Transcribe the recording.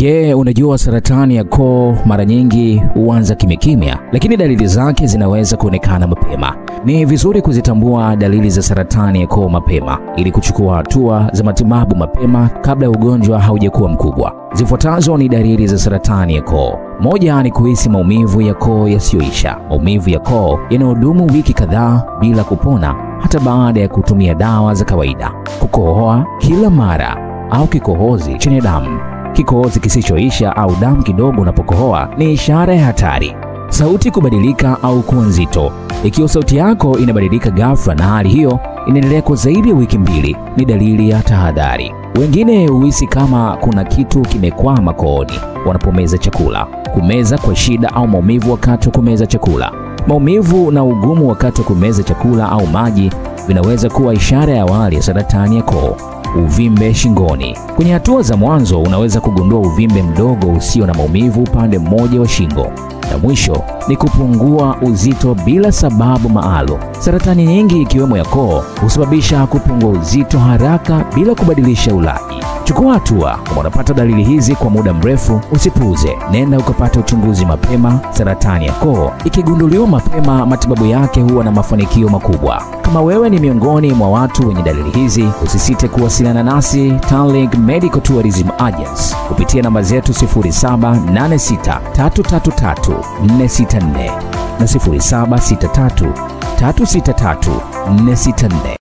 Je, unajua saratani ya koo mara nyingi huanza kimya, lakini dalili zake zinaweza kuonekana mapema. Ni vizuri kuzitambua dalili za saratani ya koo mapema ili kuchukua hatua za matibabu mapema kabla ya ugonjwa haujakuwa mkubwa. Zifuatazo ni dalili za saratani ya koo. Moja ni kuhisi maumivu ya koo yasiyoisha. Maumivu ya koo yanayodumu wiki kadhaa bila kupona hata baada ya kutumia dawa za kawaida. Kukohoa kila mara au kikohozi chenye damu. Kikohozi kisichoisha au damu kidogo unapokohoa ni ishara ya hatari. Sauti kubadilika au kuwa nzito. Ikiwa sauti yako inabadilika ghafla na hali hiyo inaendelea kwa zaidi ya wiki 2, ni dalili ya tahadhari. Wengine huhisi kama kuna kitu kimekwama kooni wanapomeza chakula. Kumeza kwa shida au maumivu wakati wa kumeza chakula. Maumivu na ugumu wakati wa kumeza chakula au maji vinaweza kuwa ishara ya awali ya saratani ya koo. Uvimbe shingoni. Kwenye hatua za mwanzo unaweza kugundua uvimbe mdogo usio na maumivu upande mmoja wa shingo. Na mwisho ni kupungua uzito bila sababu maalum. Saratani nyingi ikiwemo ya koo husababisha kupungua uzito haraka bila kubadilisha ulaji. Chukua hatua. Kama unapata dalili hizi kwa muda mrefu, usipuuze. Nenda ukapata uchunguzi mapema. Saratani ya koo ikigunduliwa mapema, matibabu yake huwa na mafanikio makubwa. Kama wewe ni miongoni mwa watu wenye dalili hizi, usisite kuwasiliana nasi Tanlink Medical Tourism Agency kupitia namba zetu 0786333464 na 0763363464.